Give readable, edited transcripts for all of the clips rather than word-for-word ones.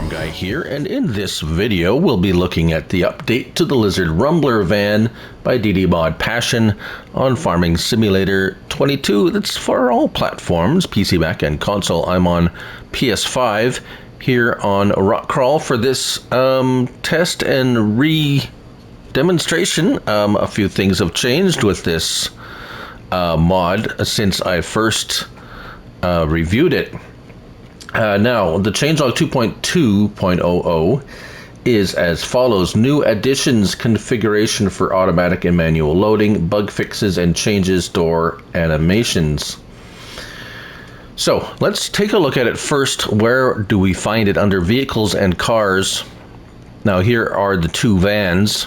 Farm Guy here, and in this video we'll be looking at the update to the Lizard Rumbler van by ModPassion on Farming Simulator 22. That's for all platforms, PC, Mac, and console. I'm on PS5 here on Rock Crawl for this test and re-demonstration. A few things have changed with this mod since I first reviewed it. Now, the Changelog 2.2.0.0 is as follows. New additions, configuration for automatic and manual loading, bug fixes and changes, door animations. So, let's take a look at it first. Where do we find it? Under vehicles and cars. Now, here are the two vans.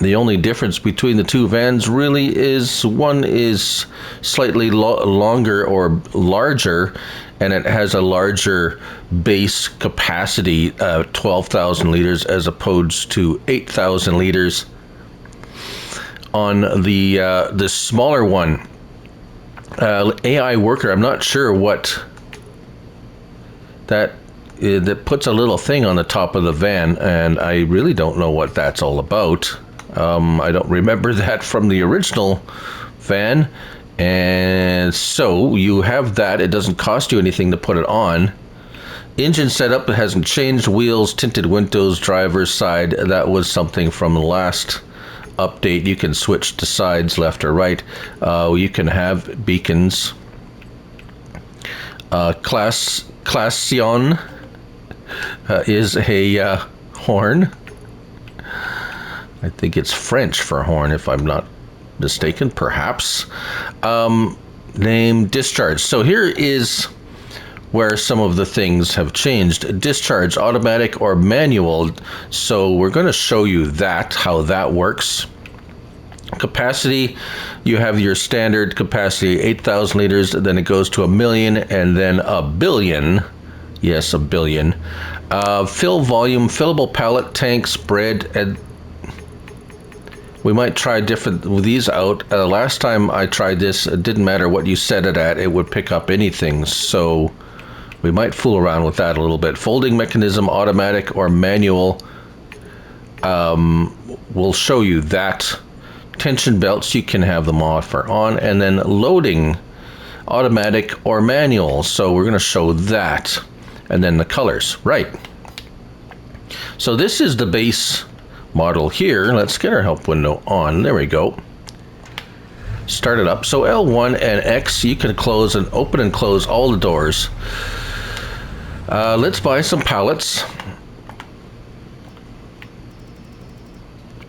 The only difference between the two vans really is one is slightly longer or larger, and it has a larger base capacity, 12,000 liters as opposed to 8,000 liters on the smaller one. AI worker, I'm not sure what that puts a little thing on the top of the van, and I really don't know what that's all about. I don't remember that from the original van, and so you have that. It doesn't cost you anything to put it on. Engine setup, it hasn't changed. Wheels, tinted windows, driver's side, that was something from the last update. You can switch to sides, left or right. You can have beacons. Clasion is a horn. I think it's French for horn, if I'm not mistaken, perhaps. Name, discharge. So here is where some of the things have changed. Discharge, automatic or manual. So we're going to show you that, how that works. Capacity, you have your standard capacity, 8,000 liters, then it goes to 1,000,000, and then 1,000,000,000. Yes, 1,000,000,000. Fill volume, fillable pallet, tanks, bread, and we might try different with these out. Last time I tried this, it didn't matter what you set it at, it would pick up anything. So we might fool around with that a little bit. Folding mechanism, automatic or manual. We'll show you that. Tension belts, you can have them off or on. And then loading, automatic or manual. So we're going to show that. And then the colors. Right. So this is the base model here. Let's get our help window on. There we go. Start it up. So L1 and X, you can close and open and close all the doors. Let's buy some pallets.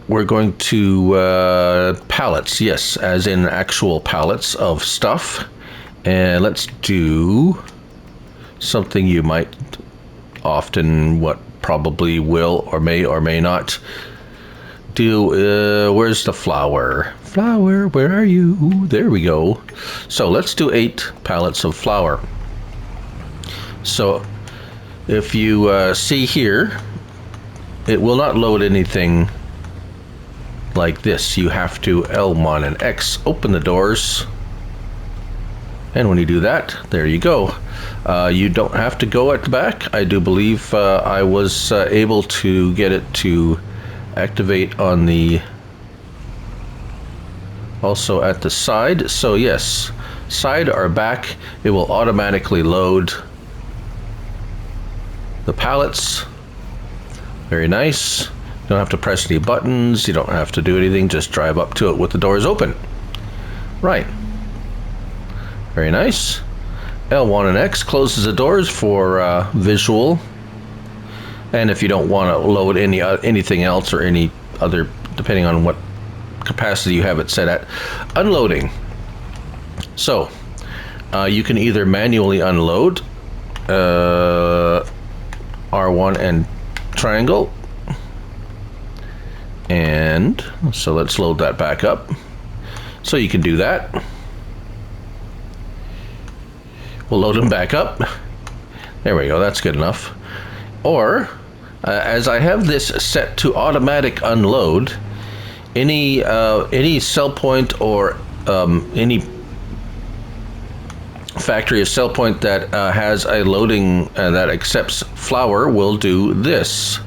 We're going to pallets, yes, as in actual pallets of stuff. And let's do something you might often, probably will or may not do. Where's the flour? Flour, where are you? There we go. So let's do 8 pallets of flour. So if you see here, it will not load anything like this. You have to L1 and X, open the doors, and when you do that, there you go. You don't have to go at the back. I do believe I was able to get it to activate on the also at the side. So yes, side or back, it will automatically load the pallets. Very nice. You don't have to press any buttons. You don't have to do anything. Just drive up to it with the doors open. Right. Very nice. L1 and X closes the doors for visual. And if you don't want to load anything else or any other, depending on what capacity you have it set at, unloading. So you can either manually unload, R1 and triangle, and so let's load that back up. So you can do that. We'll load them back up. There we go, that's good enough. Or as I have this set to automatic unload, any sell point or any factory cell point that has a loading that accepts flour will do this.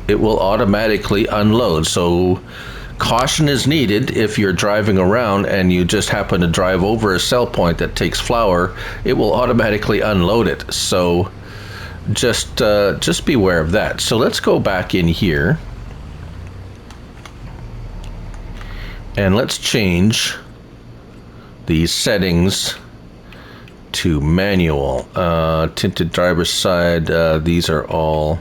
It will automatically unload. So caution is needed if you're driving around and you just happen to drive over a cell point that takes flour. It will automatically unload it. So just beware of that. So let's go back in here and let's change these settings to manual. Tinted driver's side, these are all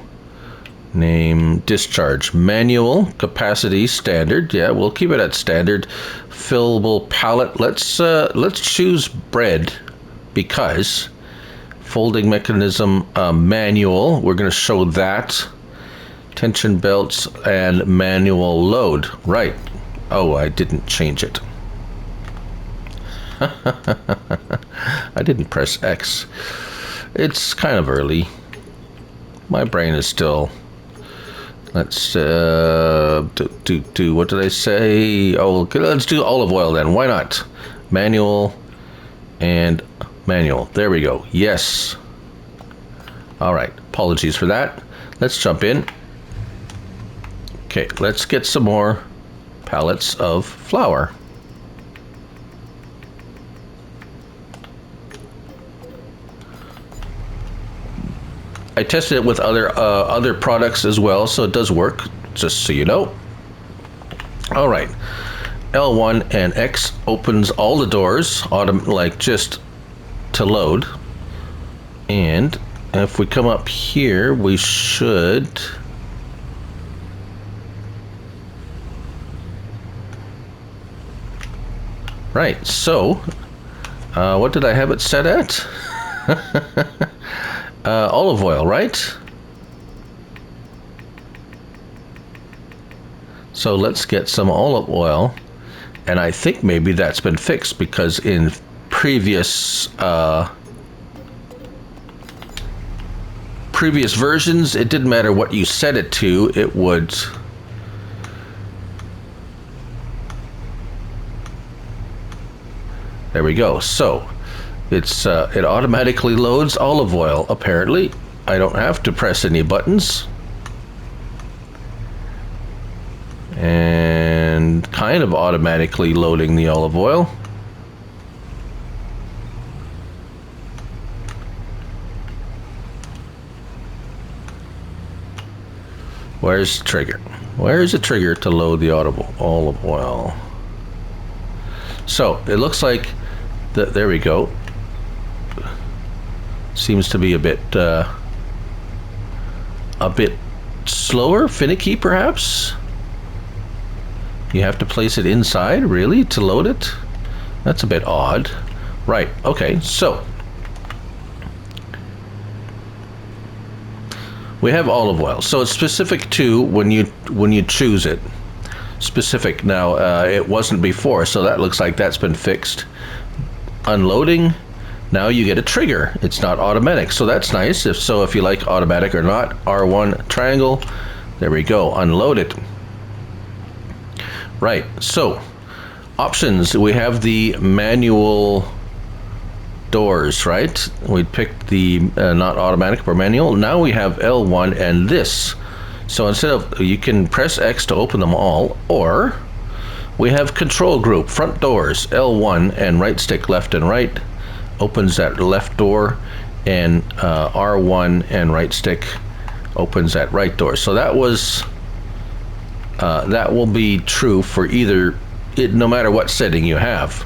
name, discharge, manual, capacity, standard. Yeah, we'll keep it at standard. Fillable pallet, let's choose bread because folding mechanism, manual, we're going to show that. Tension belts and manual load. Right. Oh, I didn't change it. I didn't press X. It's kind of early. My brain is still... Let's do what did I say? Oh, okay, let's do olive oil then. Why not? Manual and manual. There we go. Yes. All right. Apologies for that. Let's jump in. Okay, let's get some more pallets of flour. I tested it with other products as well, so it does work, just so you know. All right, L1 and X opens all the doors, like just to load. And if we come up here, we should... Right, so what did I have it set at? Olive oil, right? So let's get some olive oil, and I think maybe that's been fixed because in previous versions, it didn't matter what you set it to, it would... There we go. So it automatically loads olive oil, apparently. I don't have to press any buttons. And kind of automatically loading the olive oil. Where's the trigger? Where's the trigger to load the olive oil? So it looks like there we go. Seems to be a bit slower, finicky perhaps. You have to place it inside, really, to load it? That's a bit odd. Right, okay, so we have olive oil. So it's specific to when you choose it. Specific now, it wasn't before, so that looks like that's been fixed. Unloading, now you get a trigger. It's not automatic, so that's nice. If you like automatic or not, R1 triangle, there we go, unload it. Right, so options, we have the manual doors, right? We picked the not automatic or manual. Now we have L1 and this. So instead of, you can press X to open them all, or we have control group, front doors, L1 and right stick left and right opens that left door, and R1 and right stick opens that right door. So that was that will be true for either, no matter what setting you have.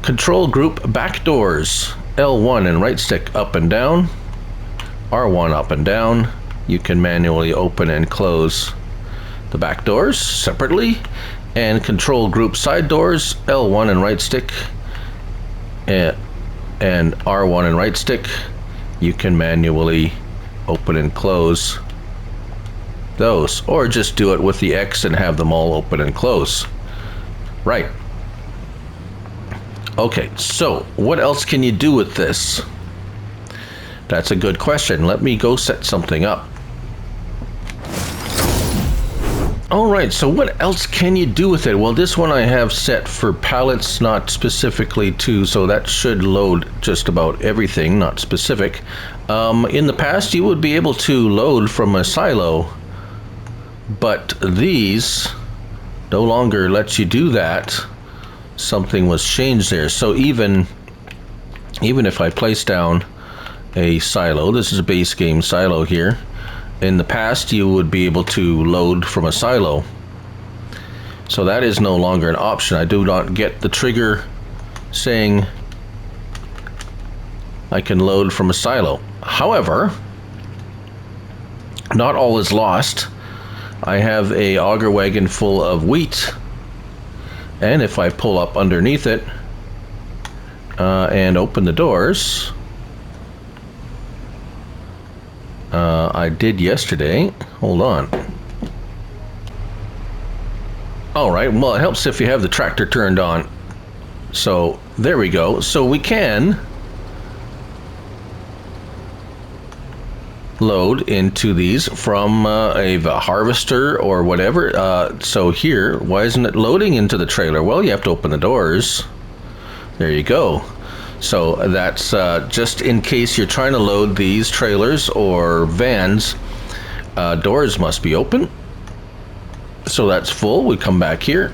Control group back doors, L1 and right stick up and down, R1 up and down. You can manually open and close the back doors separately. And control group side doors, L1 and right stick, and R1 and right stick. You can manually open and close those, or just do it with the X and have them all open and close. Right. Okay, so what else can you do with this? That's a good question. Let me go set something up. Alright, so what else can you do with it? Well, this one I have set for pallets, not specifically to, so that should load just about everything, not specific. In the past, you would be able to load from a silo, but these no longer let you do that. Something was changed there. So even if I place down a silo, this is a base game silo here. In the past, you would be able to load from a silo. So that is no longer an option. I do not get the trigger saying I can load from a silo. However, not all is lost. I have a auger wagon full of wheat, and if I pull up underneath it and open the doors, I did yesterday. Hold on. Alright, well, it helps if you have the tractor turned on. So, there we go. So we can load into these from a harvester or whatever. So here, why isn't it loading into the trailer? Well, you have to open the doors. There you go. So that's just in case you're trying to load these trailers or vans, doors must be open. So that's full. We come back here.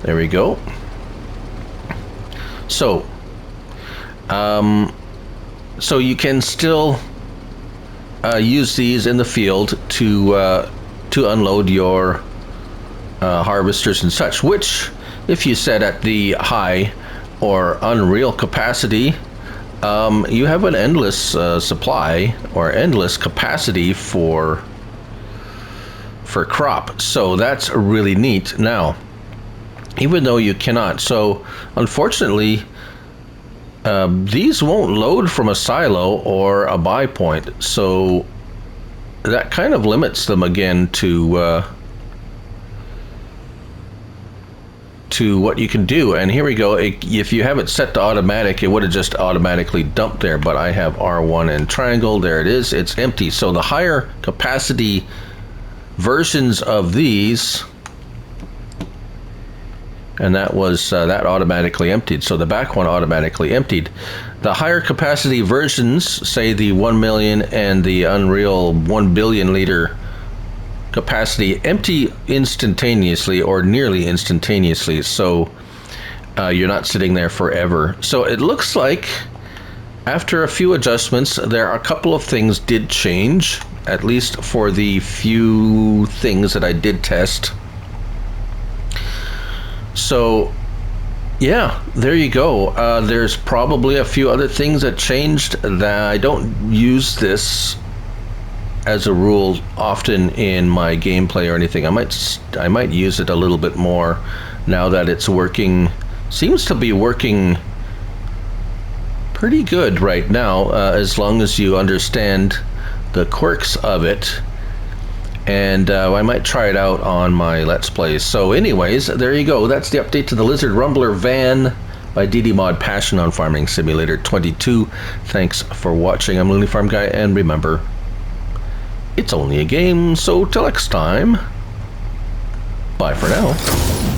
There we go. So, so you can still use these in the field to unload your harvesters and such, which if you set at the high or unreal capacity, you have an endless supply or endless capacity for crop. So that's really neat. Now, even though you cannot, so unfortunately these won't load from a silo or a buy point, so that kind of limits them again to what you can do. And here we go. If you have it set to automatic, it would have just automatically dumped there, but I have R1 and triangle. There it is. It's empty. So the higher capacity versions of these, and that was that automatically emptied. So the back one automatically emptied. The higher capacity versions, say the 1 million and the Unreal 1 billion liter capacity, empty instantaneously or nearly instantaneously, so you're not sitting there forever. So it looks like after a few adjustments, there are a couple of things did change, at least for the few things that I did test. So yeah, there you go. There's probably a few other things that changed that I don't use this as a rule often in my gameplay or anything. I might use it a little bit more now that it's working. Seems to be working pretty good right now, as long as you understand the quirks of it. And I might try it out on my Let's Plays. So anyways, there you go. That's the update to the Lizard Rumbler van by ModPassion on Farming Simulator 22. Thanks for watching. I'm Looney Farm Guy, and remember, it's only a game, so till next time, bye for now.